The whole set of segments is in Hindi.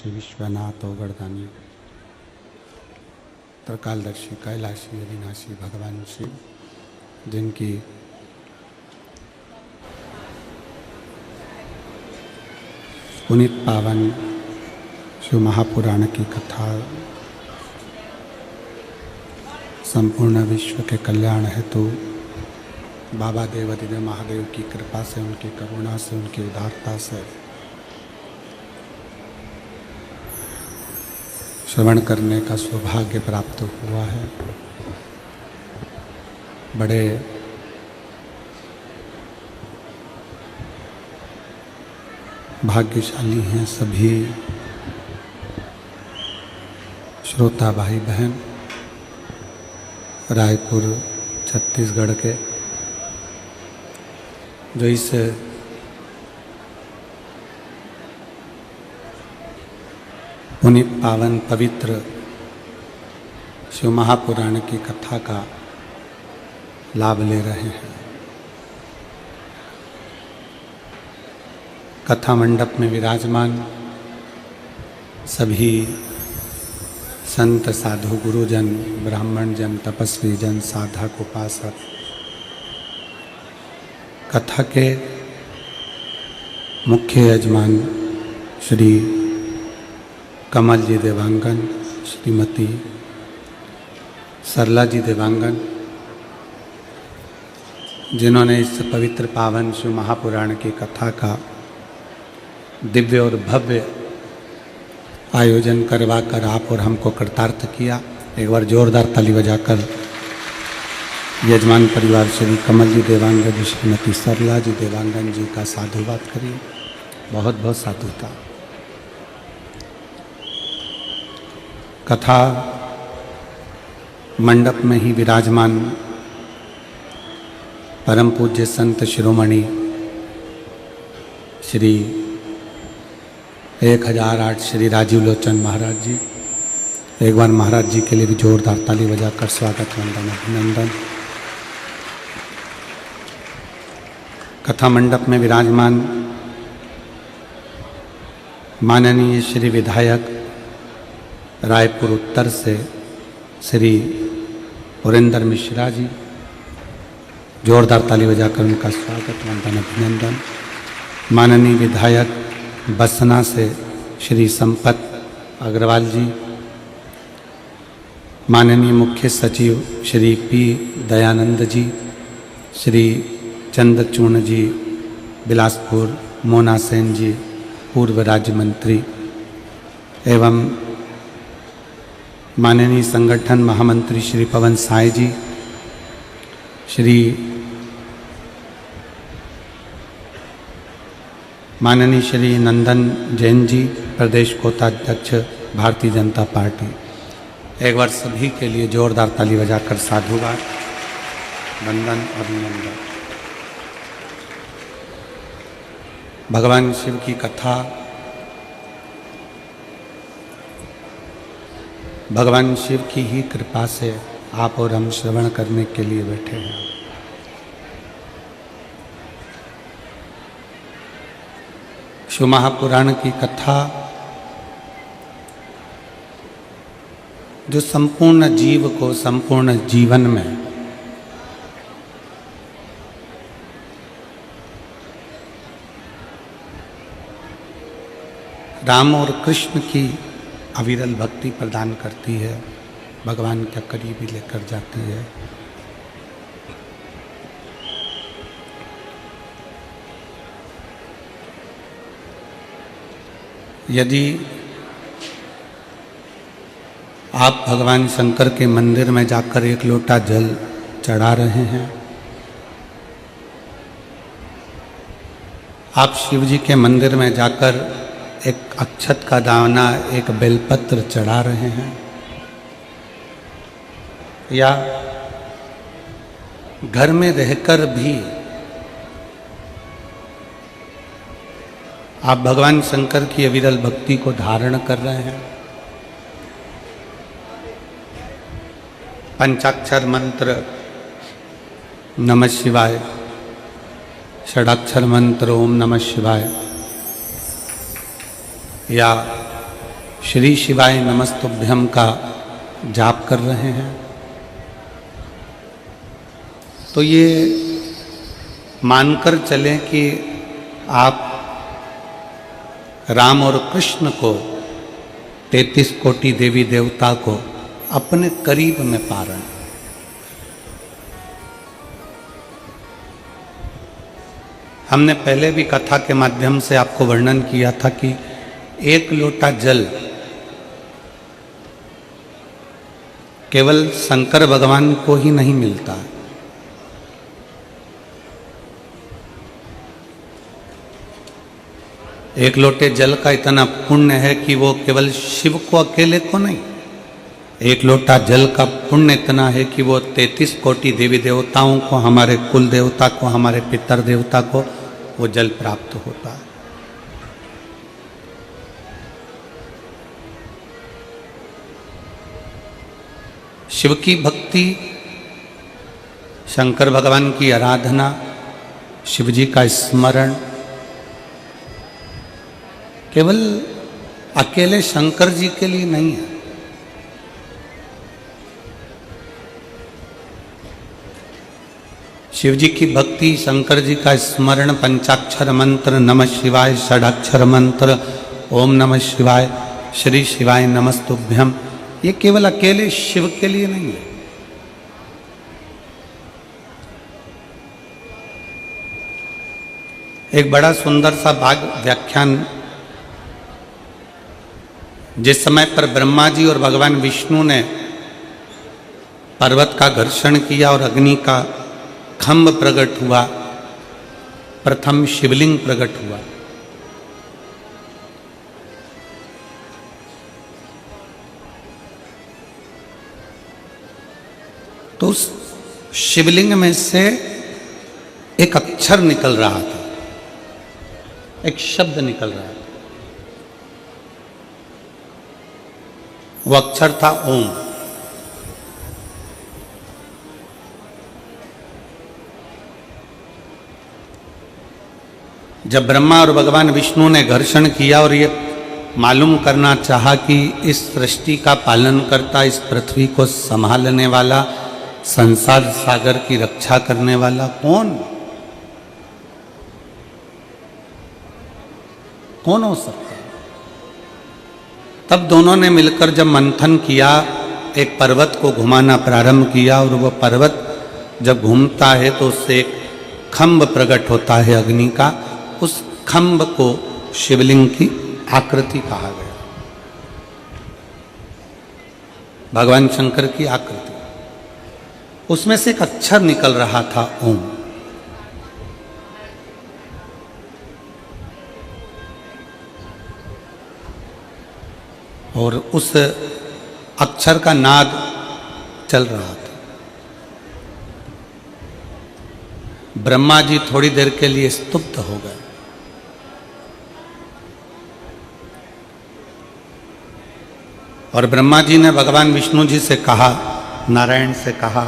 श्री विश्वनाथ ओगड़दानी त्रिकालदर्शी कैलाशी अविनाशी भगवान शिव, जिनकी पुनीत पावन शिव महापुराण की कथा संपूर्ण विश्व के कल्याण हेतु बाबा देवादिदेव महादेव की कृपा से, उनकी करुणा से, उनकी उदारता से श्रवण करने का सौभाग्य प्राप्त हुआ है। बड़े भाग्यशाली हैं सभी श्रोता भाई बहन रायपुर छत्तीसगढ़ के, जो इस पुनीत पावन पवित्र शिव महापुराण की कथा का लाभ ले रहे हैं। कथा मंडप में विराजमान सभी संत साधु गुरुजन, ब्राह्मण जन, तपस्वी जन, साधक, उपासक, कथा के मुख्य यजमान श्री कमल जी देवांगन, श्रीमती सरला जी देवांगन, जिन्होंने इस पवित्र पावन शिव महापुराण की कथा का दिव्य और भव्य आयोजन करवाकर आप और हमको कृतार्थ किया। एक बार जोरदार ताली बजाकर यजमान परिवार श्री कमल जी देवांगन जी, श्रीमती सरला जी देवांगन जी का साधुवाद करिए। बहुत बहुत साधुता। कथा मंडप में ही विराजमान परम पूज्य संत शिरोमणि श्री 1008 श्री राजीव लोचन महाराज जी, एक बार महाराज जी के लिए भी जोरदार ताली बजाकर स्वागत, वंदन, अभिनंदन। कथा मंडप में विराजमान माननीय श्री विधायक रायपुर उत्तर से श्री पुरेंद्र मिश्रा जी, जोरदार ताली बजाकर उनका स्वागत, वंदन, अभिनंदन। माननीय विधायक बसना से श्री संपत अग्रवाल जी, माननीय मुख्य सचिव श्री पी दयानंद जी, श्री चंद्रचूर्ण जी बिलासपुर, मोना सेन जी पूर्व राज्य मंत्री, एवं माननीय संगठन महामंत्री श्री पवन साय जी, श्री माननीय श्री नंदन जैन जी, प्रदेश कोषाध्यक्ष भारतीय जनता पार्टी। एक बार सभी के लिए जोरदार ताली बजाकर साधुवाद, वंदन, अभिनंदन। भगवान शिव की कथा भगवान शिव की ही कृपा से आप और हम श्रवण करने के लिए बैठे हैं। शिव महापुराण की कथा जो संपूर्ण जीव को संपूर्ण जीवन में राम और कृष्ण की अविरल भक्ति प्रदान करती है, भगवान के करीब लेकर जाती है। यदि आप भगवान शंकर के मंदिर में जाकर एक लोटा जल चढ़ा रहे हैं, आप शिव जी के मंदिर में जाकर एक अक्षत का दाना, एक बेलपत्र चढ़ा रहे हैं, या घर में रहकर भी आप भगवान शंकर की अविरल भक्ति को धारण कर रहे हैं, पंचाक्षर मंत्र नमः शिवाय, षडाक्षर मंत्र ओम नमः शिवाय, या श्री शिवाय नमस्तुभ्यम का जाप कर रहे हैं, तो ये मानकर चलें कि आप राम और कृष्ण को 33 कोटि देवी देवता को अपने करीब में पा रहे हैं। हमने पहले भी कथा के माध्यम से आपको वर्णन किया था कि एक लोटा जल केवल शंकर भगवान को ही नहीं मिलता है। एक लोटे जल का इतना पुण्य है कि वो केवल शिव को अकेले को नहीं, एक लोटा जल का पुण्य इतना है कि वो 33 कोटि देवी देवताओं को, हमारे कुल देवता को, हमारे पितर देवता को वो जल प्राप्त होता है। शिव की भक्ति, शंकर भगवान की आराधना, शिव जी का स्मरण केवल अकेले शंकर जी के लिए नहीं है। शिव जी की भक्ति, शंकर जी का स्मरण, पंचाक्षर मंत्र नमः शिवाय, षडाक्षर मंत्र ओम नमः शिवाय, श्री शिवाय नमस्तुभ्यम, ये केवल अकेले शिव के लिए नहीं है। एक बड़ा सुंदर सा भाग व्याख्यान, जिस समय पर ब्रह्मा जी और भगवान विष्णु ने पर्वत का घर्षण किया और अग्नि का खंभ प्रकट हुआ, प्रथम शिवलिंग प्रकट हुआ। तो उस शिवलिंग में से एक अक्षर निकल रहा था, एक शब्द निकल रहा था। वो अक्षर था ओम। जब ब्रह्मा और भगवान विष्णु ने घर्षण किया और ये मालूम करना चाहा कि इस सृष्टि का पालन करता, इस पृथ्वी को संभालने वाला, संसार सागर की रक्षा करने वाला कौन हो सकता है? तब दोनों ने मिलकर जब मंथन किया, एक पर्वत को घुमाना प्रारंभ किया, और वह पर्वत जब घूमता है तो उससे एक खंभ प्रकट होता है अग्नि का। उस खंभ को शिवलिंग की आकृति कहा गया, भगवान शंकर की आकृति। उसमें से एक अक्षर निकल रहा था ओम। और उस अक्षर का नाद चल रहा था। ब्रह्मा जी थोड़ी देर के लिए स्तुप्त हो गए। और ब्रह्मा जी ने भगवान विष्णु जी से कहा, नारायण से कहा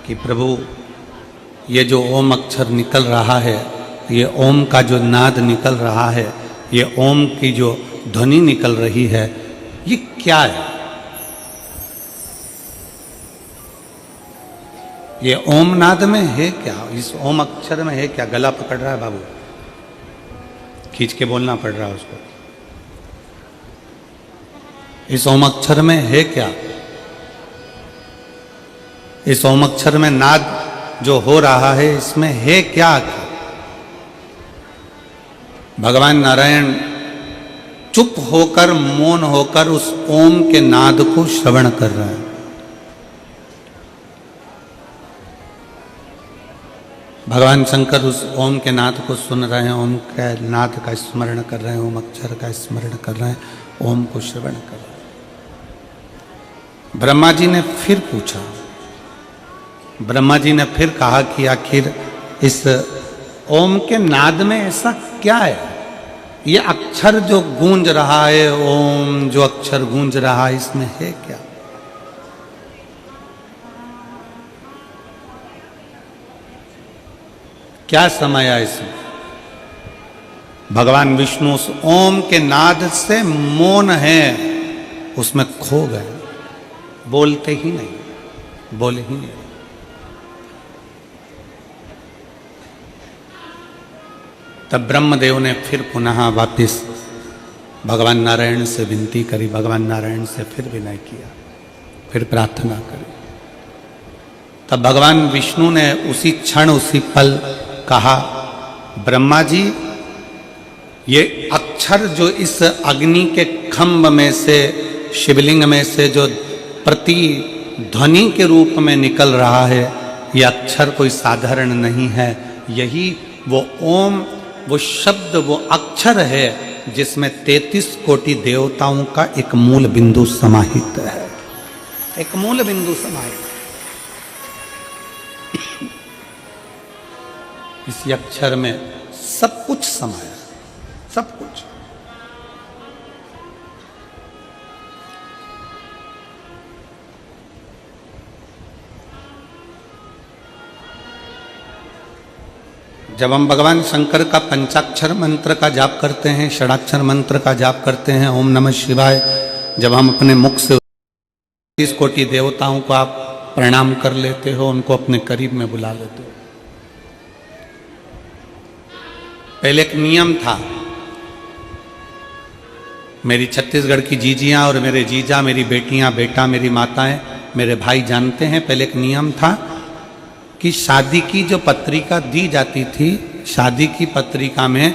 कि प्रभु, ये जो ओम अक्षर निकल रहा है, ये ओम का जो नाद निकल रहा है, ये ओम की जो ध्वनि निकल रही है, ये क्या है? ये ओम नाद में है क्या? इस ओम अक्षर में है क्या? गला पकड़ रहा है बाबू, खींच के बोलना पड़ रहा है उसको। इस ओम अक्षर में है क्या? इस ओम अक्षर में नाद जो हो रहा है, इसमें है क्या? भगवान नारायण चुप होकर, मौन होकर उस ओम के नाद को श्रवण कर रहा है। भगवान शंकर उस ओम के नाद को सुन रहे हैं, ओम के नाद का स्मरण कर रहे हैं, ओम अक्षर का स्मरण कर रहे हैं, ओम को श्रवण कर रहे हैं। ब्रह्मा जी ने फिर पूछा, ब्रह्मा जी ने फिर कहा कि आखिर इस ओम के नाद में ऐसा क्या है? ये अक्षर जो गूंज रहा है, ओम जो अक्षर गूंज रहा है, इसमें है क्या? क्या समाया इसमें? भगवान विष्णु उस ओम के नाद से मौन है, उसमें खो गए, बोलते ही नहीं, बोले ही नहीं। तब ब्रह्मदेव ने फिर पुनः वापिस भगवान नारायण से विनती करी, भगवान नारायण से फिर विनय किया, फिर प्रार्थना करी। तब भगवान विष्णु ने उसी क्षण उसी पल कहा, ब्रह्मा जी, ये अक्षर जो इस अग्नि के खंभ में से, शिवलिंग में से जो प्रति ध्वनि के रूप में निकल रहा है, ये अक्षर कोई साधारण नहीं है। यही वो ओम, वो शब्द, वो अक्षर है जिसमें 33 कोटि देवताओं का एक मूल बिंदु समाहित है, एक मूल बिंदु समाहित। इस अक्षर में सब कुछ समाया, सब कुछ। जब हम भगवान शंकर का पंचाक्षर मंत्र का जाप करते हैं, षडाक्षर मंत्र का जाप करते हैं, ओम नमः शिवाय, जब हम अपने मुख से 30 कोटि देवताओं को आप प्रणाम कर लेते हो, उनको अपने करीब में बुला लेते हो। पहले एक नियम था, मेरी छत्तीसगढ़ की जीजियां और मेरे जीजा, मेरी बेटियां, बेटा, मेरी माताएं, मेरे भाई जानते हैं, पहले एक नियम था कि शादी की जो पत्रिका दी जाती थी, शादी की पत्रिका में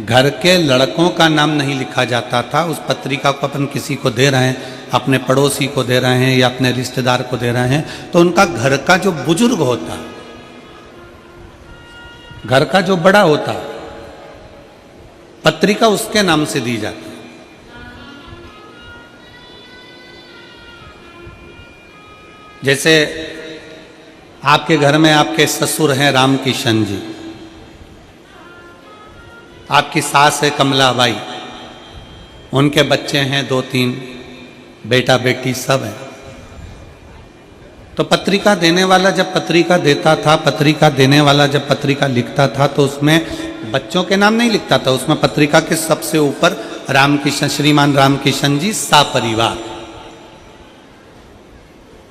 घर के लड़कों का नाम नहीं लिखा जाता था। उस पत्रिका को अपन किसी को दे रहे हैं, अपने पड़ोसी को दे रहे हैं या अपने रिश्तेदार को दे रहे हैं, तो उनका घर का जो बुजुर्ग होता, घर का जो बड़ा होता, पत्रिका उसके नाम से दी जाती। जैसे आपके घर में आपके ससुर हैं रामकिशन जी, आपकी सास है कमलाबाई, उनके बच्चे हैं 2-3, बेटा बेटी सब हैं। तो पत्रिका देने वाला जब पत्रिका देता था, पत्रिका देने वाला जब पत्रिका लिखता था, तो उसमें बच्चों के नाम नहीं लिखता था, उसमें पत्रिका के सबसे ऊपर रामकिशन, श्रीमान रामकिशन जी सा परिवार।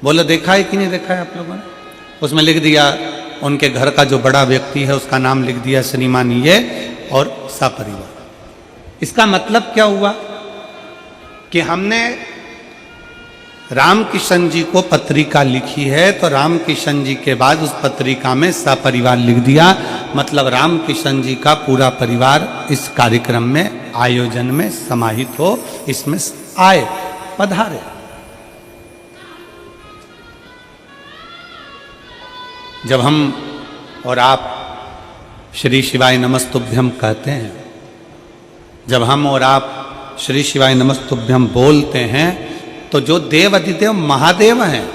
बोलो देखा है कि नहीं देखा है आप लोगों ने? उसमें लिख दिया उनके घर का जो बड़ा व्यक्ति है उसका नाम लिख दिया श्रीमान ये और सपरिवार। इसका मतलब क्या हुआ कि हमने रामकिशन जी को पत्रिका लिखी है, तो रामकिशन जी के बाद उस पत्रिका में सपरिवार लिख दिया, मतलब रामकिशन जी का पूरा परिवार इस कार्यक्रम में, आयोजन में समाहित हो, इसमें आए, पधारे। जब हम और आप श्री शिवाय नमस्तुभ्यम कहते हैं, जब हम और आप श्री शिवाय नमस्तुभ्यम बोलते हैं, तो जो देव अधिदेव महादेव हैं,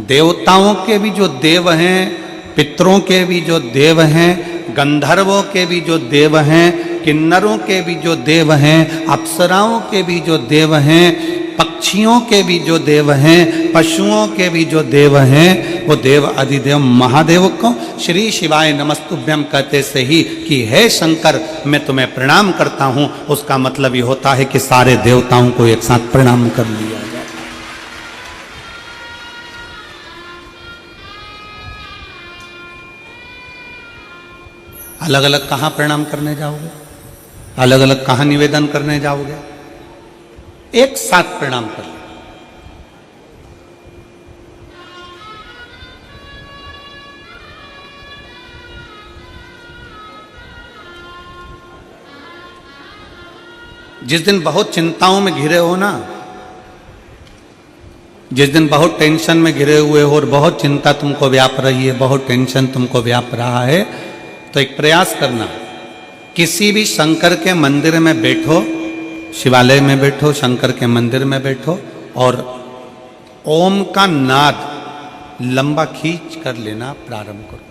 देवताओं के भी जो देव हैं, पितरों के भी जो देव हैं, गंधर्वों के भी जो देव हैं, किन्नरों के भी जो देव हैं, अप्सराओं के भी जो देव हैं, पक्षियों के भी जो देव हैं, पशुओं के भी जो देव हैं, वो देव अधिदेव महादेव को श्री शिवाय नमस्तुभ्यम कहते से ही कि हे शंकर मैं तुम्हें प्रणाम करता हूं, उसका मतलब ये होता है कि सारे देवताओं को एक साथ प्रणाम कर लिया जाए। अलग अलग कहां प्रणाम करने जाओगे, अलग अलग कहां निवेदन करने जाओगे, एक साथ प्रणाम कर लो। जिस दिन बहुत चिंताओं में घिरे हो ना, जिस दिन बहुत टेंशन में घिरे हुए हो और बहुत चिंता तुमको व्याप रही है, बहुत टेंशन तुमको व्याप रहा है, तो एक प्रयास करना, किसी भी शंकर के मंदिर में बैठो, शिवालय में बैठो, शंकर के मंदिर में बैठो और ओम का नाद लंबा खींच कर लेना प्रारंभ करो।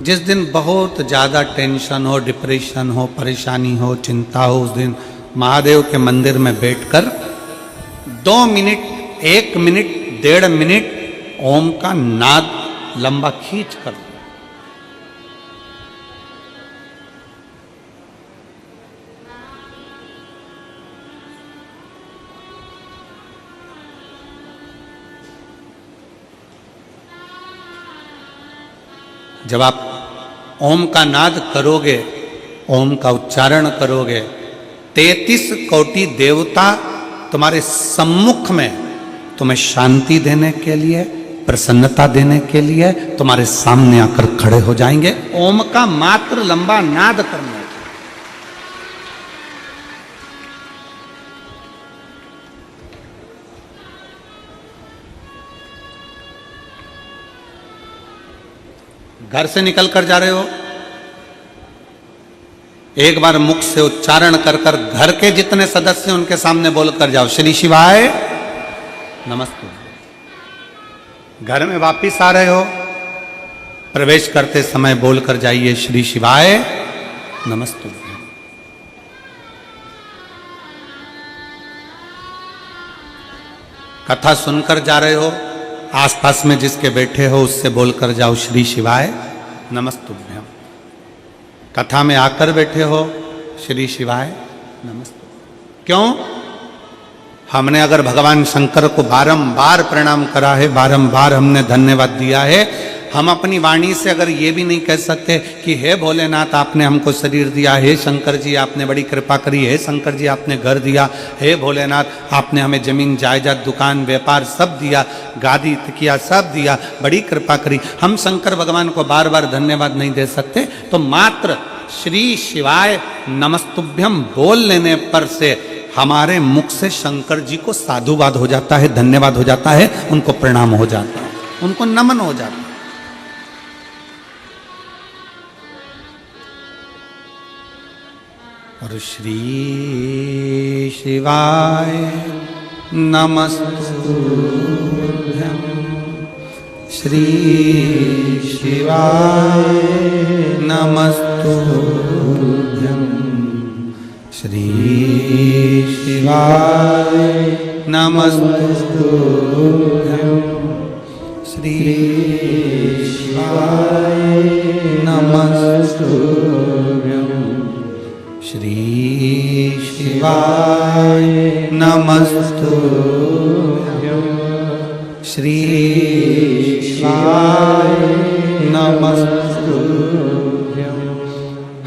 जिस दिन बहुत ज़्यादा टेंशन हो, डिप्रेशन हो, परेशानी हो, चिंता हो, उस दिन महादेव के मंदिर में बैठकर 2 मिनट, 1 मिनट, 1.5 मिनट ओम का नाद लंबा खींच कर, जब आप ओम का नाद करोगे, ओम का उच्चारण करोगे, 33 कोटि देवता तुम्हारे सम्मुख में तुम्हें शांति देने के लिए, प्रसन्नता देने के लिए तुम्हारे सामने आकर खड़े हो जाएंगे ओम का मात्र लंबा नाद करने। घर से निकल कर जा रहे हो, एक बार मुख से उच्चारण कर कर घर के जितने सदस्य उनके सामने बोलकर जाओ, श्री शिवाय नमस्ते। घर में वापिस आ रहे हो, प्रवेश करते समय बोलकर जाइए, श्री शिवाय नमस्ते। कथा सुनकर जा रहे हो, आसपास में जिसके बैठे हो उससे बोलकर जाओ, श्री शिवाय नमस्तुभ्यम। कथा में आकर बैठे हो, श्री शिवाय नमस्ते। क्यों? हमने अगर भगवान शंकर को बारंबार प्रणाम करा है, बारंबार हमने धन्यवाद दिया है, हम अपनी वाणी से अगर ये भी नहीं कह सकते कि हे भोलेनाथ आपने हमको शरीर दिया, हे शंकर जी आपने बड़ी कृपा करी, हे शंकर जी आपने घर दिया, हे भोलेनाथ आपने हमें जमीन जायदाद दुकान व्यापार सब दिया, गादी तकिया सब दिया, बड़ी कृपा करी, हम शंकर भगवान को बार बार धन्यवाद नहीं दे सकते, तो मात्र श्री शिवाय नमस्तुभ्यम बोल लेने पर से हमारे मुख से शंकर जी को साधुवाद हो जाता है, धन्यवाद हो जाता है, उनको प्रणाम हो जाता है, उनको नमन हो जाता है। और श्री शिवाय नमस्तुभ्यम, श्री शिवाय नमस्तुभ्यम, श्री शिवाय नमस्तुभ्यम, श्री शिवाय नमस्तुभ्यम, श्री शिवाय नमस्तुभ्यम, श्री शिवाय नमस्तुभ्यम।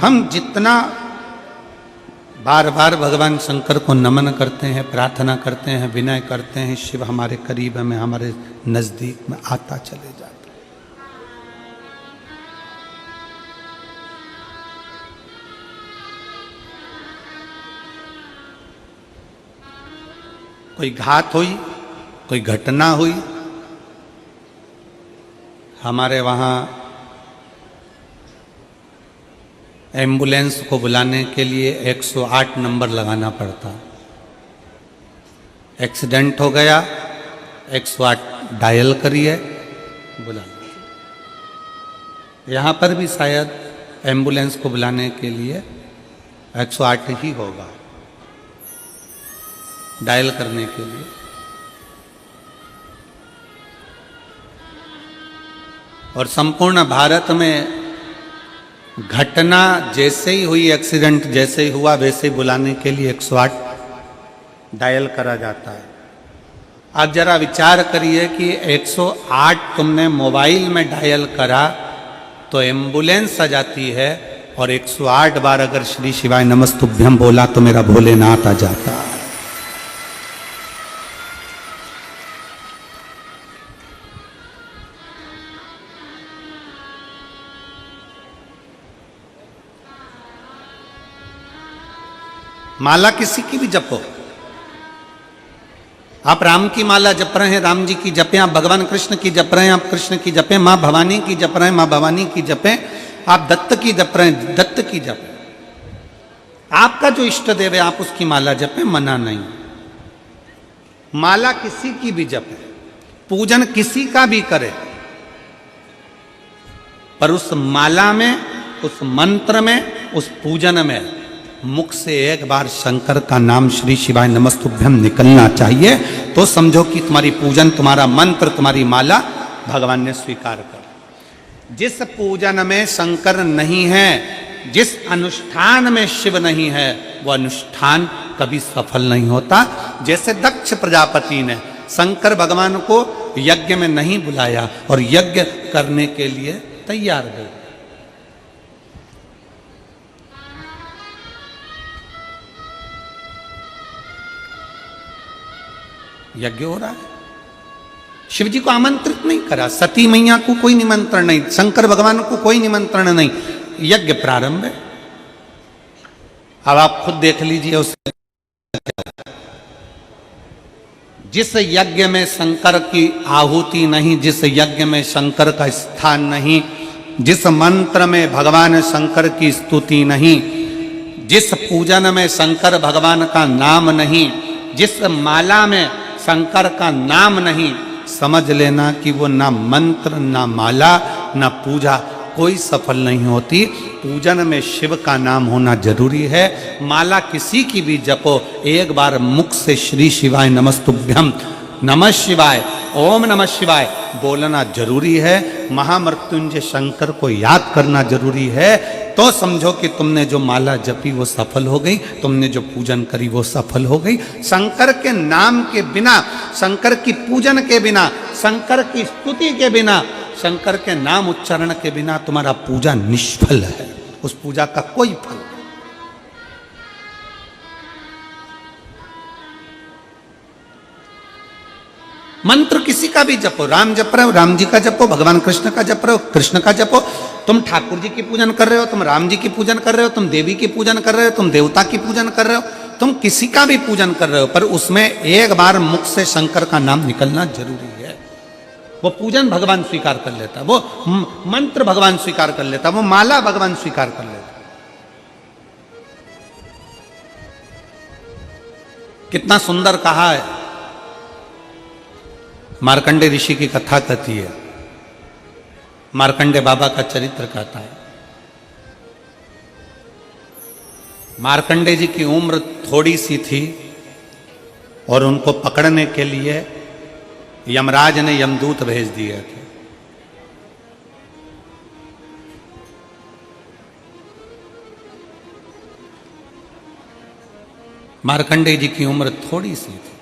हम जितना बार बार भगवान शंकर को नमन करते हैं, प्रार्थना करते हैं, विनय करते हैं, शिव हमारे करीब में, हमारे नजदीक में आता चले जाता है। कोई घात हुई, कोई घटना हुई, हमारे वहाँ एम्बुलेंस को बुलाने के लिए 108 नंबर लगाना पड़ता। एक्सीडेंट हो गया, 108 डायल करिए, बुला। यहाँ पर भी शायद एम्बुलेंस को बुलाने के लिए 108 ही होगा डायल करने के लिए। और संपूर्ण भारत में घटना जैसे ही हुई, एक्सीडेंट जैसे ही हुआ, वैसे ही बुलाने के लिए 108 डायल करा जाता है। आप जरा विचार करिए कि 108 तुमने मोबाइल में डायल करा तो एम्बुलेंस आ जाती है, और 108 बार अगर श्री शिवाय नमस्तुभ्यम बोला तो मेरा भोलेनाथ आ जाता है। माला किसी की भी जपो, आप राम की माला जप रहे हैं, राम जी की जपें, आप भगवान कृष्ण की जप रहे हैं, आप कृष्ण की जपें, माँ भवानी की जप रहे हैं, माँ भवानी की जपें, आप दत्त की जप रहे हैं, दत्त की जपें। आपका जो इष्ट देव है आप उसकी माला जपें, मना नहीं। माला किसी की भी जपें, पूजन किसी का भी करे, पर उस माला में, उस मंत्र में, उस पूजन में मुख से एक बार शंकर का नाम श्री शिवाय नमस्तुभ्यम निकलना चाहिए, तो समझो कि तुम्हारी पूजन, तुम्हारा मंत्र, तुम्हारी माला भगवान ने स्वीकार कर। जिस पूजन में शंकर नहीं है, जिस अनुष्ठान में शिव नहीं है, वो अनुष्ठान कभी सफल नहीं होता। जैसे दक्ष प्रजापति ने शंकर भगवान को यज्ञ में नहीं बुलाया और यज्ञ करने के लिए तैयार गए। यज्ञ हो रहा है, शिव जी को आमंत्रित नहीं करा, सती मैया को कोई निमंत्रण नहीं, शंकर भगवान को कोई निमंत्रण नहीं, यज्ञ प्रारंभ है। अब आप खुद देख लीजिए उस जिस यज्ञ में शंकर की आहुति नहीं, जिस यज्ञ में शंकर का स्थान नहीं, जिस मंत्र में भगवान शंकर की स्तुति नहीं, जिस पूजन में शंकर भगवान का नाम नहीं, जिस माला में शंकर का नाम नहीं, समझ लेना कि वो ना मंत्र, ना माला, ना पूजा कोई सफल नहीं होती। पूजन में शिव का नाम होना जरूरी है। माला किसी की भी जपो, एक बार मुख से श्री शिवाय नमस्तुभ्यम, नमः शिवाय, ओम नमः शिवाय बोलना जरूरी है। महामृत्युंजय शंकर को याद करना जरूरी है। तो समझो कि तुमने जो माला जपी वो सफल हो गई, तुमने जो पूजन करी वो सफल हो गई। शंकर के नाम के बिना, शंकर की पूजन के बिना, शंकर की स्तुति के बिना, शंकर के नाम उच्चारण के बिना तुम्हारा पूजा निष्फल है। उस पूजा का कोई फल नहीं। मंत्र किसी का भी जपो, राम जप रहे हो राम जी का जपो, भगवान कृष्ण का जप रहे हो कृष्ण का जपो। तुम ठाकुर जी की पूजन कर रहे हो, तुम राम जी की पूजन कर रहे हो, तुम देवी की पूजन कर रहे हो, तुम देवता की पूजन कर रहे हो, तुम किसी का भी पूजन कर रहे हो, पर उसमें एक बार मुख से शंकर का नाम निकलना जरूरी है। वो पूजन भगवान स्वीकार कर लेता, वो मंत्र भगवान स्वीकार कर लेता, वो माला भगवान स्वीकार कर लेता। कितना सुंदर कहा है, मार्कंडे ऋषि की कथा कहती है, मार्कंडे बाबा का चरित्र कहता है। मार्कंडे जी की उम्र थोड़ी सी थी और उनको पकड़ने के लिए यमराज ने यमदूत भेज दिए थे। मार्कंडे जी की उम्र थोड़ी सी थी।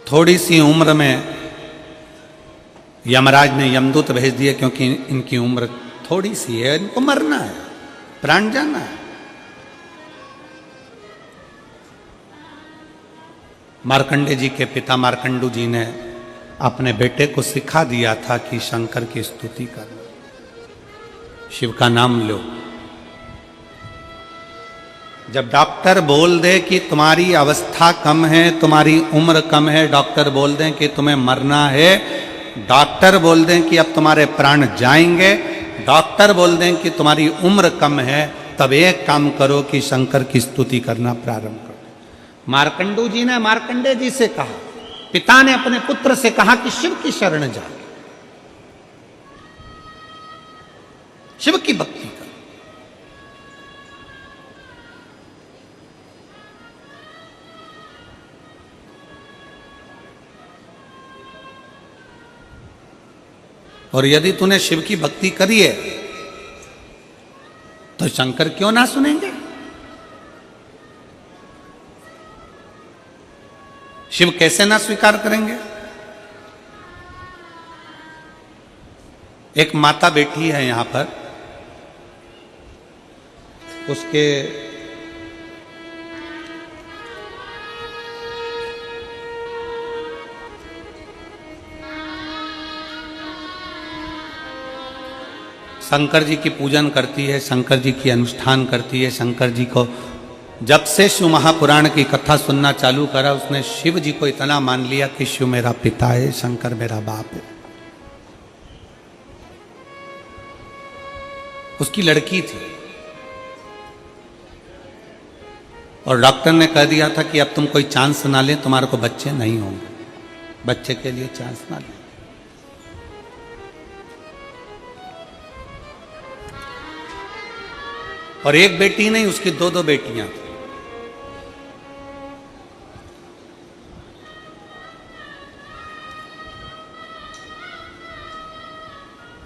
थोड़ी सी उम्र में यमराज ने यमदूत भेज दिए, क्योंकि इनकी उम्र थोड़ी सी है, इनको मरना है, प्राण जाना है। मार्कंडे जी के पिता मार्कंडू जी ने अपने बेटे को सिखा दिया था कि शंकर की स्तुति करना, शिव का नाम लो। जब डॉक्टर बोल दे कि तुम्हारी अवस्था कम है, तुम्हारी उम्र कम है, डॉक्टर बोल दें कि तुम्हें मरना है, डॉक्टर बोल दें कि अब तुम्हारे प्राण जाएंगे, डॉक्टर बोल दें कि तुम्हारी उम्र कम है, तब एक काम करो कि शंकर की स्तुति करना प्रारंभ करो। मार्कंडू जी ने मार्कंडे जी से कहा, पिता ने अपने पुत्र से कहा कि शिव की शरण जा, शिव की भक्ति कर। और यदि तूने शिव की भक्ति करी है तो शंकर क्यों ना सुनेंगे? शिव कैसे ना स्वीकार करेंगे? एक माता बैठी है यहां पर, उसके शंकर जी की पूजन करती है, शंकर जी की अनुष्ठान करती है। शंकर जी को जब से शिव महापुराण की कथा सुनना चालू करा, उसने शिव जी को इतना मान लिया कि शिव मेरा पिता है, शंकर मेरा बाप है। उसकी लड़की थी और डॉक्टर ने कह दिया था कि अब तुम कोई चांस ना ले, तुम्हारे को बच्चे नहीं होंगे, बच्चे के लिए चांस ना ले। और एक बेटी नहीं, उसकी दो दो बेटियां थी।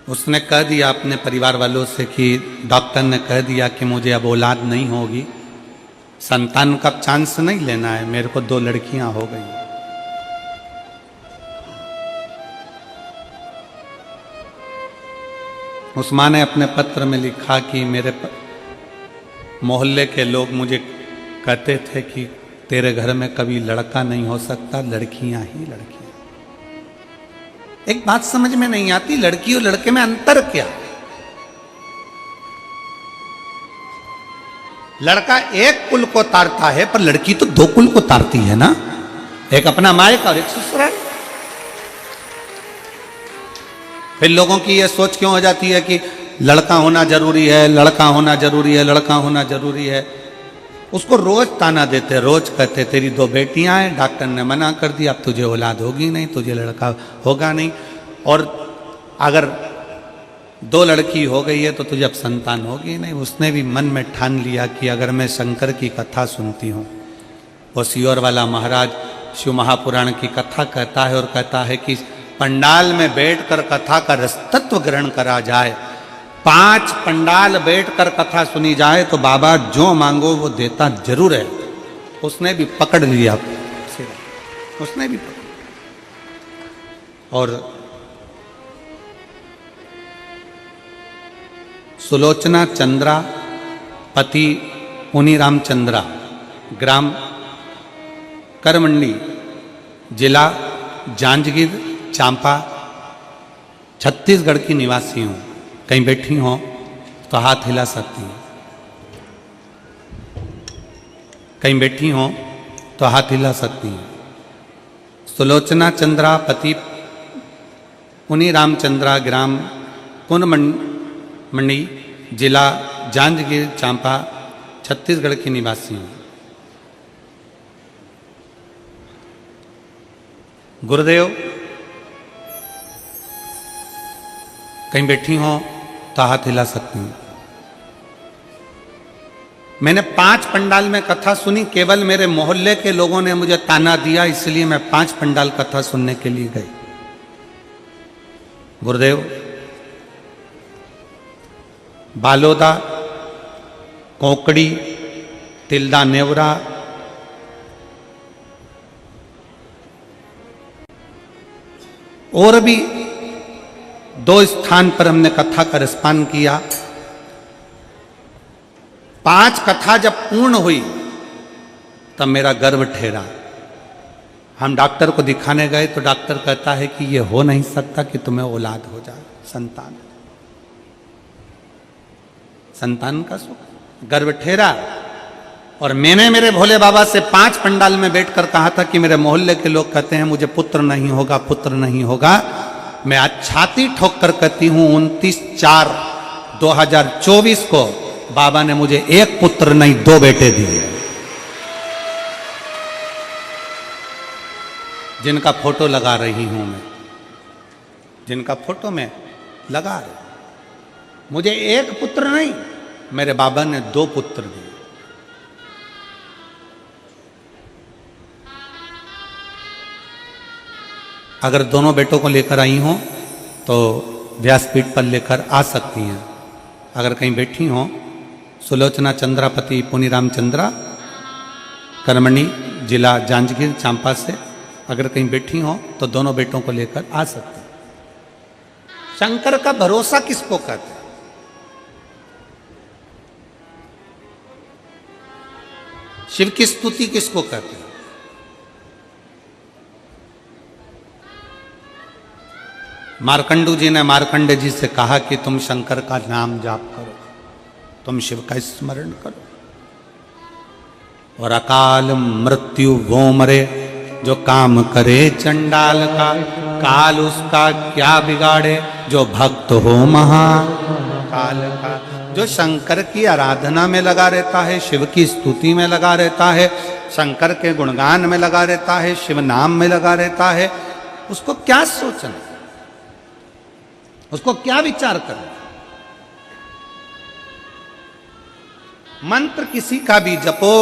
उसने कह दिया अपने परिवार वालों से कि डॉक्टर ने कह दिया कि मुझे अब औलाद नहीं होगी, संतान का चांस नहीं लेना है, मेरे को दो लड़कियां हो गई। उस मां ने अपने पत्र में लिखा कि मेरे मोहल्ले के लोग मुझे कहते थे कि तेरे घर में कभी लड़का नहीं हो सकता, लड़कियां ही लड़कियां। एक बात समझ में नहीं आती, लड़की और लड़के में अंतर क्या? लड़का एक कुल को तारता है, पर लड़की तो दो कुल को तारती है ना, एक अपना मायका और एक ससुराल। फिर लोगों की यह सोच क्यों हो जाती है कि लड़का होना जरूरी है, लड़का होना जरूरी है, लड़का होना जरूरी है। उसको रोज ताना देते, रोज कहते तेरी दो बेटियां हैं, डॉक्टर ने मना कर दिया, अब तुझे औलाद होगी नहीं, तुझे लड़का होगा नहीं, और अगर दो लड़की हो गई है तो तुझे अब संतान होगी नहीं। उसने भी मन में ठान लिया कि अगर मैं शंकर की कथा सुनती हूँ, वो सियोर वाला महाराज शिव महापुराण की कथा कहता है और कहता है कि पंडाल में बैठकर कथा का रसतत्व ग्रहण करा जाए, 5 पंडाल बैठकर कथा सुनी जाए तो बाबा जो मांगो वो देता जरूर है। उसने भी पकड़ लिया, उसने भी पकड़। और सुलोचना चंद्रा पति पुनी रामचंद्रा, ग्राम करमंडी, जिला जांजगीर चांपा, छत्तीसगढ़ की निवासी हूँ। कहीं बैठी हो तो हाथ हिला सकती हैं, कहीं बैठी हो तो हाथ हिला सकती हैं। सुलोचना चंद्रा पति पुनी रामचंद्रा, ग्राम कुंडमंडी, जिला जांजगीर चांपा, छत्तीसगढ़ की निवासी हूँ। गुरुदेव, कहीं बैठी हो तो हाथ हिला सकती हूँ। मैंने 5 पंडाल में कथा सुनी, केवल मेरे मोहल्ले के लोगों ने मुझे ताना दिया, इसलिए मैं 5 पंडाल कथा सुनने के लिए गई। गुरुदेव, बालोदा, कोकड़ी, तिल्दा नेवरा, और भी 2 स्थान पर हमने कथा का रसपान किया। 5 कथा जब पूर्ण हुई तब मेरा गर्व ठहरा। हम डॉक्टर को दिखाने गए तो डॉक्टर कहता है कि ये हो नहीं सकता कि तुम्हें औलाद हो जाए, संतान, संतान का सुख। गर्व ठहरा। और मैंने मेरे भोले बाबा से 5 पंडाल में बैठकर कहा था कि मेरे मोहल्ले के लोग कहते हैं मुझे पुत्र नहीं होगा, पुत्र नहीं होगा। मैं आज छाती ठोक कर कहती हूं 29/4/2024 को बाबा ने मुझे 1 पुत्र नहीं 2 बेटे दिए, जिनका फोटो लगा रही हूं मैं, जिनका फोटो मैं लगा रही। मुझे 1 पुत्र नहीं, मेरे बाबा ने 2 पुत्र दिए। अगर दोनों बेटों को लेकर आई हो तो व्यासपीठ पर लेकर आ सकती हैं। अगर कहीं बैठी हो, सुलोचना चंद्रा पति पुनी रामचंद्रा, करमणी, जिला जांजगीर चांपा से अगर कहीं बैठी हो तो दोनों बेटों को लेकर आ सकते हैं। शंकर का भरोसा किसको कहते हैं? शिव की स्तुति किसको कहते हैं? मार्कंडू जी ने मार्कंडे जी से कहा कि तुम शंकर का नाम जाप करो, तुम शिव का स्मरण करो, और अकाल मृत्यु वो मरे जो काम करे चंडाल का, काल उसका क्या बिगाड़े जो भक्त हो महाकाल का। जो शंकर की आराधना में लगा रहता है, शिव की स्तुति में लगा रहता है, शंकर के गुणगान में लगा रहता है, शिव नाम में लगा रहता है, उसको क्या सोचना, उसको क्या विचार करना। मंत्र किसी का भी जपो,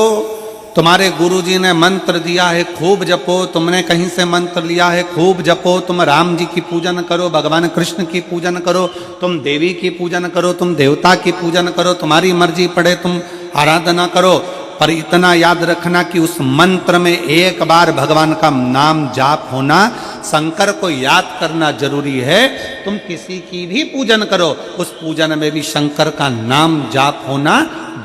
तुम्हारे गुरुजी ने मंत्र दिया है खूब जपो, तुमने कहीं से मंत्र लिया है खूब जपो, तुम राम जी की पूजन करो, भगवान कृष्ण की पूजन करो, तुम देवी की पूजन करो, तुम देवता की पूजन करो, तुम्हारी मर्जी पड़े तुम आराधना करो, पर इतना याद रखना कि उस मंत्र में एक बार भगवान का नाम जाप होना, शंकर को याद करना जरूरी है। तुम किसी की भी पूजन करो, उस पूजन में भी शंकर का नाम जाप होना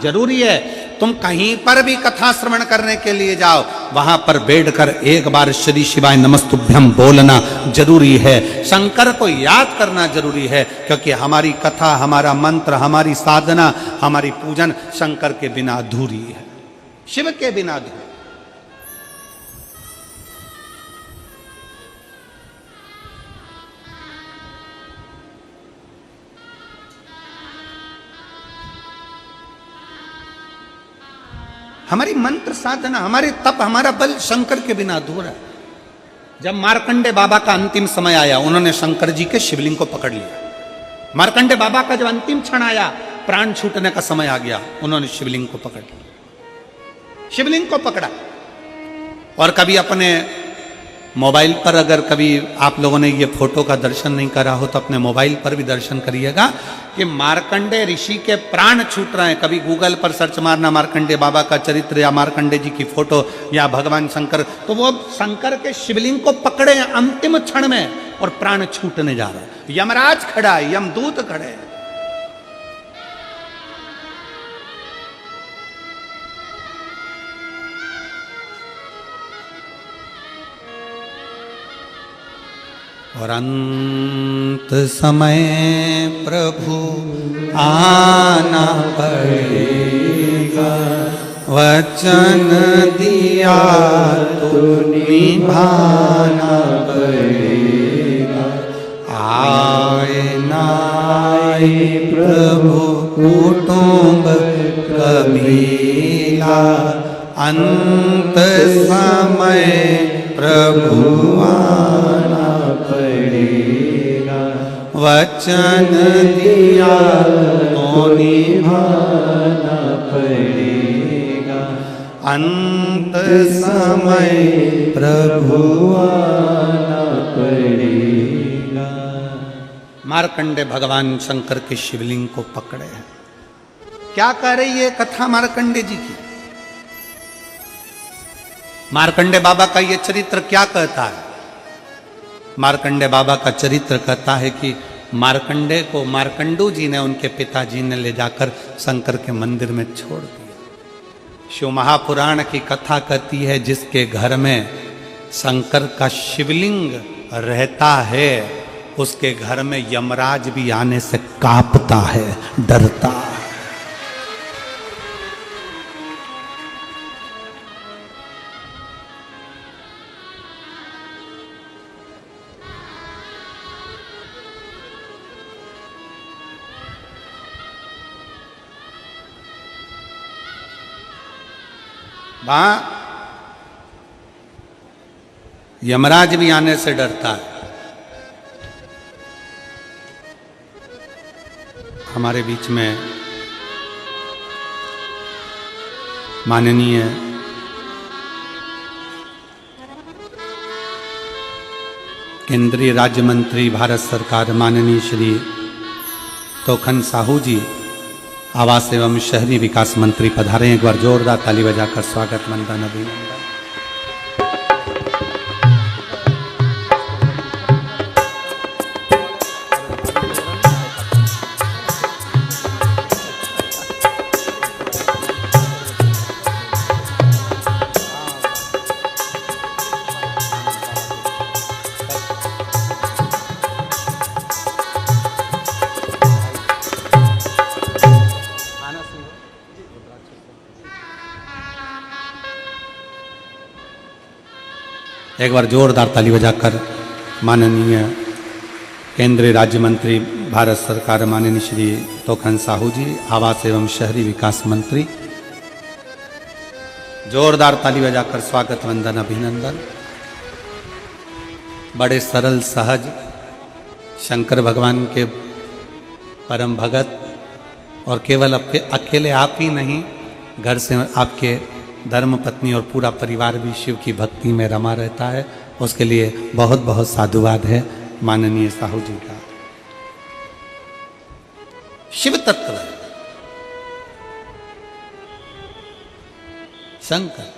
जरूरी है। तुम कहीं पर भी कथा श्रवण करने के लिए जाओ, वहां पर बैठकर एक बार श्री शिवाय नमस्तुभ्यम बोलना जरूरी है, शंकर को याद करना जरूरी है, क्योंकि हमारी कथा, हमारा मंत्र, हमारी साधना, हमारी पूजन शंकर के बिना अधूरी है, शिव के बिना अधूरी। हमारी मंत्र साधना, हमारे तप, हमारा बल शंकर के बिना अधूरा है। जब मार्कंडे बाबा का अंतिम समय आया, उन्होंने शंकर जी के शिवलिंग को पकड़ लिया। मार्कंडे बाबा का जब अंतिम क्षण आया, प्राण छूटने का समय आ गया, उन्होंने शिवलिंग को पकड़ लिया, शिवलिंग को पकड़ा। और कभी अपने मोबाइल पर, अगर कभी आप लोगों ने ये फोटो का दर्शन नहीं करा हो तो अपने मोबाइल पर भी दर्शन करिएगा कि मार्कंडे ऋषि के प्राण छूट रहे हैं। कभी गूगल पर सर्च मारना मार्कंडे बाबा का चरित्र या मार्कंडे जी की फोटो या भगवान शंकर, तो वो शंकर के शिवलिंग को पकड़े हैं अंतिम क्षण में और प्राण छूटने जा रहा है। यमराज खड़ा है, यमदूत खड़े हैं। और अंत समय प्रभु आना पड़ेगा, वचन दिया तो निभाना पड़ेगा। आए नाए प्रभु कुटुंब कबीला, अंत समय प्रभु आना पड़ेगा, वचन दिया तो निभाना पड़ेगा, अंत समय प्रभु आना पड़ेगा। मार्कंडे भगवान शंकर के शिवलिंग को पकड़े हैं। क्या कह रही है कथा मार्कंडे जी की? मार्कंडे बाबा का ये चरित्र क्या कहता है? मार्कंडे बाबा का चरित्र कहता है कि मार्कंडे को मार्कंडू जी ने, उनके पिताजी ने ले जाकर शंकर के मंदिर में छोड़ दिया। शिव महापुराण की कथा कहती है, जिसके घर में शंकर का शिवलिंग रहता है, उसके घर में यमराज भी आने से कांपता है, डरता है। वहां यमराज भी आने से डरता है। हमारे बीच में माननीय केंद्रीय राज्य मंत्री भारत सरकार माननीय श्री तोखन साहू जी, आवास एवं शहरी विकास मंत्री पधारे। एक बार जोरदार ताली बजाकर स्वागत मंदन अभिनंदन। एक बार जोरदार ताली बजाकर माननीय केंद्रीय राज्य मंत्री भारत सरकार माननीय श्री तोखन साहू जी, आवास एवं शहरी विकास मंत्री, जोरदार ताली बजाकर स्वागत वंदन अभिनंदन। बड़े सरल सहज शंकर भगवान के परम भगत, और केवल आपके अकेले आप ही नहीं, घर से आपके धर्म पत्नी और पूरा परिवार भी शिव की भक्ति में रमा रहता है। उसके लिए बहुत बहुत साधुवाद है माननीय साहू जी का। शिव तत्व शंकर,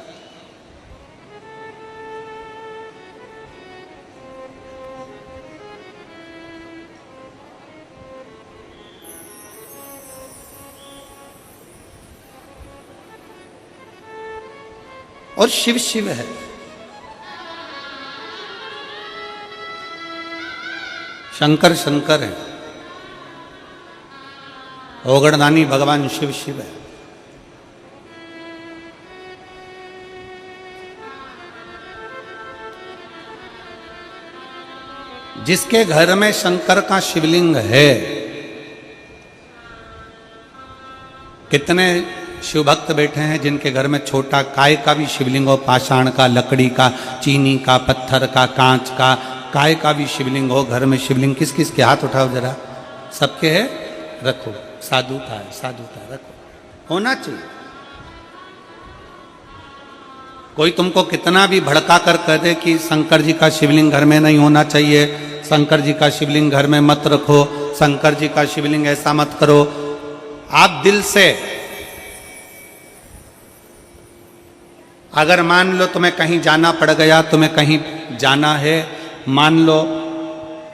और शिव शिव है। शंकर शंकर है, ओगड़दानी भगवान शिव शिव है। जिसके घर में शंकर का शिवलिंग है, कितने शिव भक्त बैठे हैं जिनके घर में छोटा काय का भी शिवलिंग हो, पाषाण का, लकड़ी का, चीनी का, पत्थर का, कांच का, काय का भी शिवलिंग हो घर में। शिवलिंग किस किस के हाथ उठाओ जरा, सबके है, रखो। साधुता है, साधुता रखो, होना चाहिए। कोई तुमको कितना भी भड़का कर कह दे कि शंकर जी का शिवलिंग घर में नहीं होना चाहिए, शंकर जी का शिवलिंग घर में मत रखो, शंकर जी का शिवलिंग ऐसा मत करो, आप दिल से अगर मान लो तुम्हें कहीं जाना पड़ गया, तुम्हें कहीं जाना है, मान लो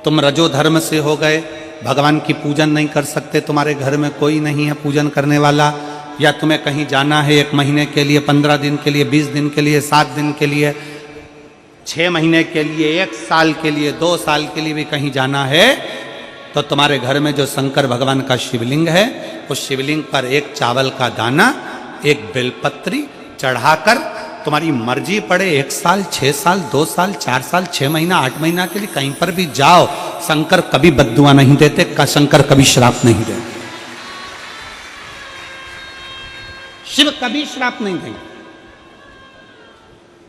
तुम रजो धर्म से हो गए, भगवान की पूजन नहीं कर सकते, तुम्हारे घर में कोई नहीं है पूजन करने वाला, या तुम्हें कहीं जाना है 1 महीने के लिए, 15 दिन के लिए, 20 दिन के लिए, 7 दिन के लिए, 6 महीने के लिए, 1 साल के लिए, 2 साल के लिए भी कहीं जाना है, तो तुम्हारे घर में जो शंकर भगवान का शिवलिंग है, उस शिवलिंग पर एक चावल का दाना, एक बेलपत्री चढ़ाकर तुम्हारी मर्जी पड़े 1 साल, 6 साल, 2 साल, 4 साल, 6 महीना, 8 महीना के लिए कहीं पर भी जाओ, शंकर कभी बद्दुआ नहीं देते, शंकर कभी श्राप नहीं देते, शिव कभी श्राप नहीं देंगे,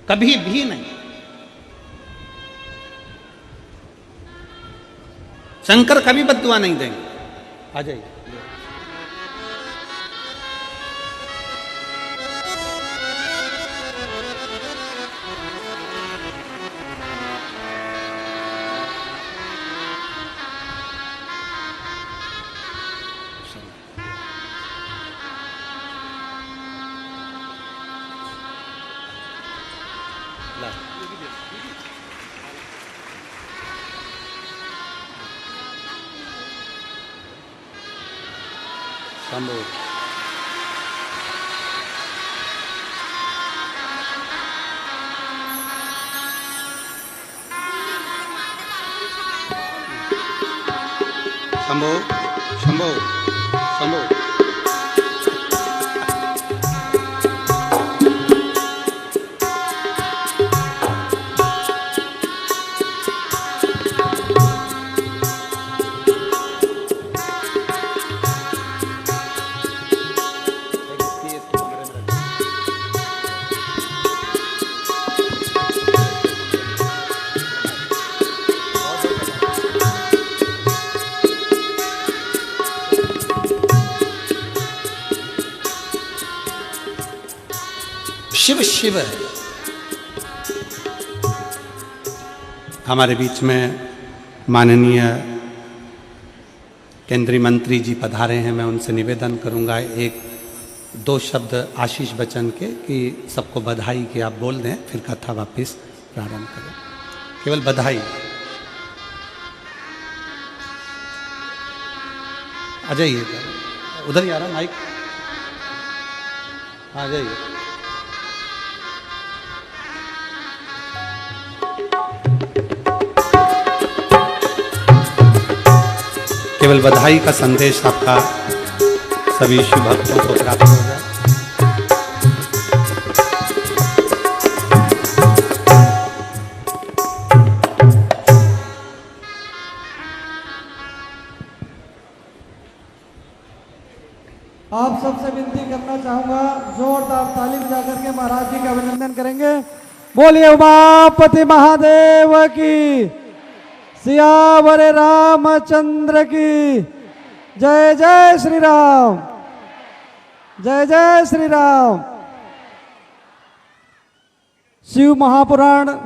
कभी भी नहीं। शंकर कभी बद्दुआ नहीं देंगे। आ जाइए। शंभो शंभो शंभो शंभो। शिव शिव है। हमारे बीच में माननीय केंद्रीय मंत्री जी पधारे हैं, मैं उनसे निवेदन करूंगा 1-2 शब्द आशीष बच्चन के, कि सबको बधाई कि आप बोल दें, फिर कथा वापस प्रारंभ करें। केवल बधाई। आ जाइए, उधर ही आ रहा माइक, आ जाइए। केवल बधाई का संदेश आपका सभी शिव भक्तों को प्राप्त हो जाए। आप सबसे विनती करना चाहूंगा, जोरदार ताली बजा करके महाराज जी का अभिनंदन करेंगे। बोलिए उमापति महादेव की, सियावर रामचंद्र की जय। जय श्री राम, जय जय श्री राम। शिव महापुराण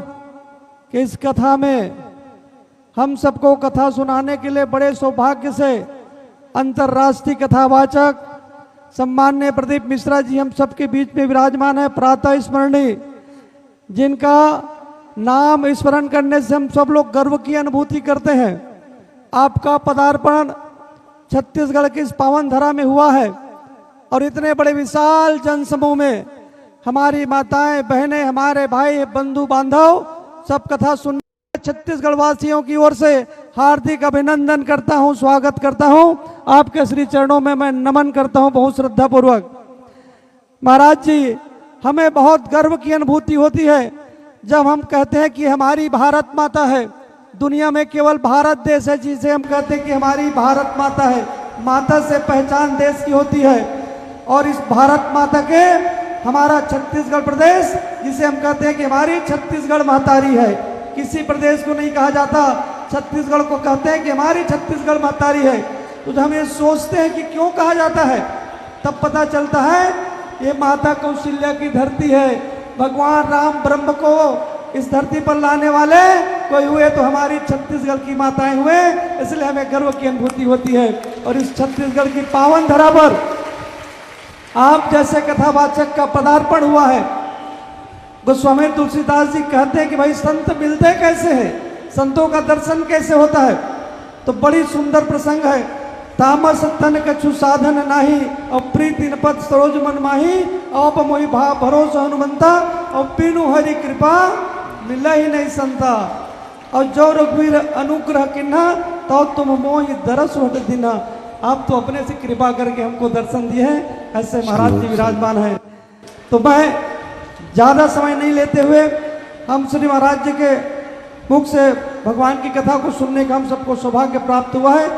के इस कथा में हम सबको कथा सुनाने के लिए बड़े सौभाग्य से अंतर्राष्ट्रीय कथावाचक सम्माननीय प्रदीप मिश्रा जी हम सबके बीच में विराजमान है, प्रातः स्मरणीय, जिनका नाम स्मरण करने से हम सब लोग गर्व की अनुभूति करते हैं। आपका पदार्पण छत्तीसगढ़ की इस पावन धरा में हुआ है और इतने बड़े विशाल जनसमूह में हमारी माताएं, बहनें, हमारे भाई, बंधु बांधव सब कथा सुनने छत्तीसगढ़ वासियों की ओर से हार्दिक अभिनंदन करता हूं, स्वागत करता हूं। आपके श्री चरणों में मैं नमन करता हूं बहुत श्रद्धा पूर्वक। महाराज जी, हमें बहुत गर्व की अनुभूति होती है जब हम कहते हैं कि हमारी भारत माता है। दुनिया में केवल भारत देश है जिसे हम कहते हैं कि हमारी भारत माता है। माता से पहचान देश की होती है और इस भारत माता के हमारा छत्तीसगढ़ प्रदेश, जिसे हम कहते हैं कि हमारी छत्तीसगढ़ महतारी है। किसी प्रदेश को नहीं कहा जाता, छत्तीसगढ़ को कहते हैं कि हमारी छत्तीसगढ़ महतारी है। तो जब हम ये सोचते हैं कि क्यों कहा जाता है, तब पता चलता है ये माता कौशल्या की धरती है। भगवान राम ब्रह्म को इस धरती पर लाने वाले कोई हुए तो हमारी छत्तीसगढ़ की माताएं हुए, इसलिए हमें गर्व की अनुभूति होती है। और इस छत्तीसगढ़ की पावन धरा पर आप जैसे कथावाचक का पदार्पण हुआ है। गोस्वामी तुलसीदास जी कहते हैं कि भाई संत मिलते कैसे हैं, संतों का दर्शन कैसे होता है। तो बड़ी सुंदर प्रसंग है। तामस तन कछु साधन नाही और प्रीति पद सरोज मन माही आप मोहि भाव भरोसा हनुमंता और पीनु हरि कृपा मिला ही नहीं संता और जो रघुवीर अनुग्रह किन्हा तो तुम मोहि दरस हट दिना। आप तो अपने से कृपा करके हमको दर्शन दिए हैं, ऐसे महाराज जी विराजमान है। तो मैं ज़्यादा समय नहीं लेते हुए हम श्री महाराज जी के मुख से भगवान की कथा को सुनने का हम सबको सौभाग्य प्राप्त हुआ है।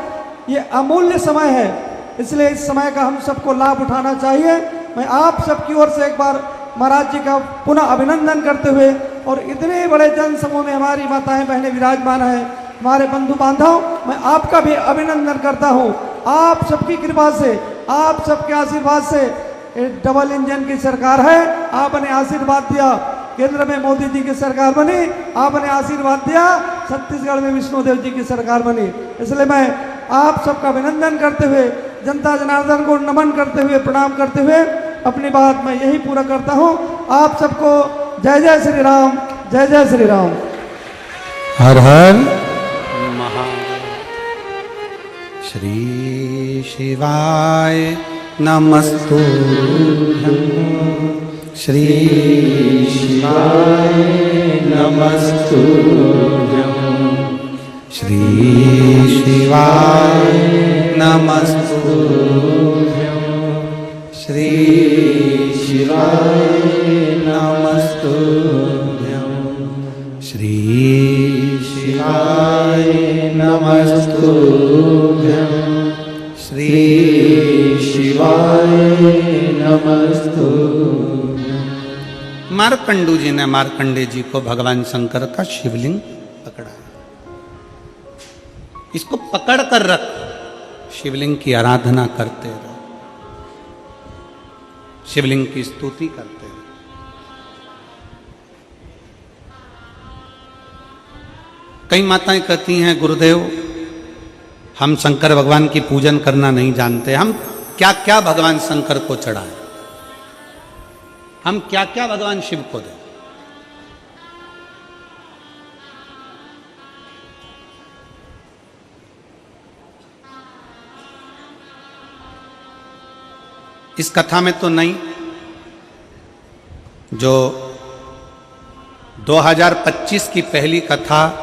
ये अमूल्य समय है, इसलिए इस समय का हम सबको लाभ उठाना चाहिए। मैं आप सबकी ओर से एक बार महाराज जी का पुनः अभिनंदन करते हुए और इतने बड़े जन समूह में हमारी माताएं बहनें विराजमान हैं, हमारे बंधु बांधव, मैं आपका भी अभिनंदन करता हूँ। आप सबकी कृपा से, आप सबके आशीर्वाद से डबल इंजन की सरकार है। आपने आशीर्वाद दिया, केंद्र में मोदी जी की सरकार बनी, आपने आशीर्वाद दिया, छत्तीसगढ़ में विष्णुदेव जी की सरकार बनी। इसलिए मैं आप सबका अभिनंदन करते हुए, जनता जनार्दन को नमन करते हुए, प्रणाम करते हुए अपनी बात मैं यही पूरा करता हूँ। आप सबको जय जय श्री राम, जय जय श्री राम। हर हर महादेव। श्री शिवाय नमस्तुभ्यं, श्री शिवाय नमस्तुभ्यं, श्री शिवाय नमस्तुभ्यं, श्री शिवाय नमस्तुभ्यं, श्री शिवाय नमस्तुभ्यं, श्री शिवाय नमस्तुभ्यं। मार्कंडू जी ने मार्कंडे जी को भगवान शंकर का शिवलिंग पकड़ा। इसको पकड़ कर रख, शिवलिंग की आराधना करते रहो, शिवलिंग की स्तुति करते रहो। कई माताएं कहती हैं गुरुदेव हम शंकर भगवान की पूजन करना नहीं जानते, हम क्या क्या भगवान शंकर को चढ़ाएं, हम क्या क्या भगवान शिव को दें। इस कथा में तो नहीं, जो 2025 की पहली कथा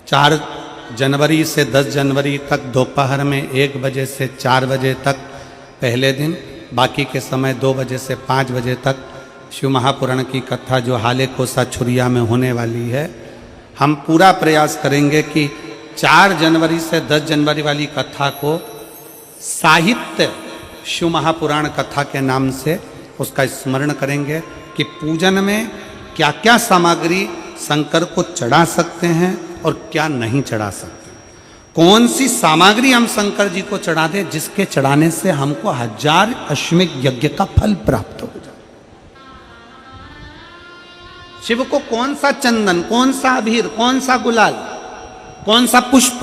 4 जनवरी से 10 जनवरी तक दोपहर में 1 बजे से 4 बजे तक पहले दिन, बाकी के समय 2 बजे से 5 बजे तक शिव महापुराण की कथा जो हाले कोसा छुरिया में होने वाली है। हम पूरा प्रयास करेंगे कि 4 जनवरी से 10 जनवरी वाली कथा को साहित्य शिव महापुराण कथा के नाम से उसका स्मरण करेंगे कि पूजन में क्या क्या सामग्री शंकर को चढ़ा सकते हैं और क्या नहीं चढ़ा सकते, कौन सी सामग्री हम शंकर जी को चढ़ा दें जिसके चढ़ाने से हमको 1000 अश्वमेध यज्ञ का फल प्राप्त हो जाए। शिव को कौन सा चंदन, कौन सा अबीर, कौन सा गुलाल, कौन सा पुष्प,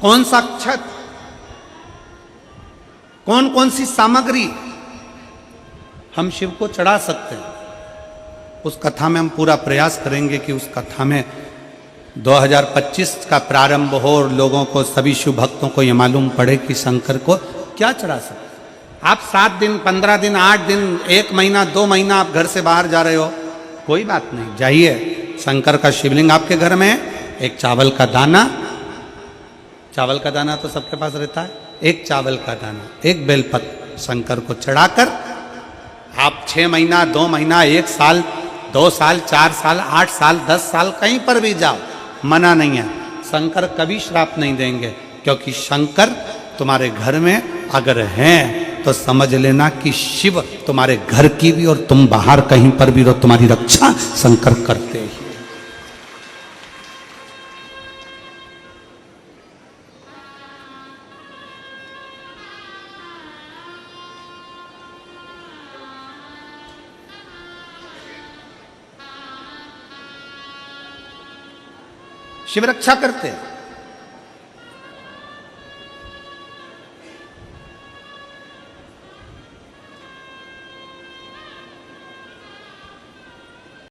कौन सा अक्षत, कौन कौन सी सामग्री हम शिव को चढ़ा सकते हैं, उस कथा में हम पूरा प्रयास करेंगे कि उस कथा में 2025 का प्रारंभ हो और लोगों को, सभी शिव भक्तों को ये मालूम पड़े कि शंकर को क्या चढ़ा सकते। आप 7 दिन, 15 दिन, 8 दिन, 1 महीना, 2 महीना आप घर से बाहर जा रहे हो, कोई बात नहीं, जाइए। शंकर का शिवलिंग आपके घर में है, एक चावल का दाना, चावल का दाना तो सबके पास रहता है, एक चावल का दाना, एक बेलपत्र शंकर को चढ़ाकर आप 6 महीना, 2 महीना, 1 साल, 2 साल, 4 साल, 8 साल, 10 साल कहीं पर भी जाओ, मना नहीं है। शंकर कभी श्राप नहीं देंगे, क्योंकि शंकर तुम्हारे घर में अगर हैं तो समझ लेना कि शिव तुम्हारे घर की भी और तुम बाहर कहीं पर भी रहो, तुम्हारी रक्षा शंकर करते ही। शिव रक्षा करते हैं।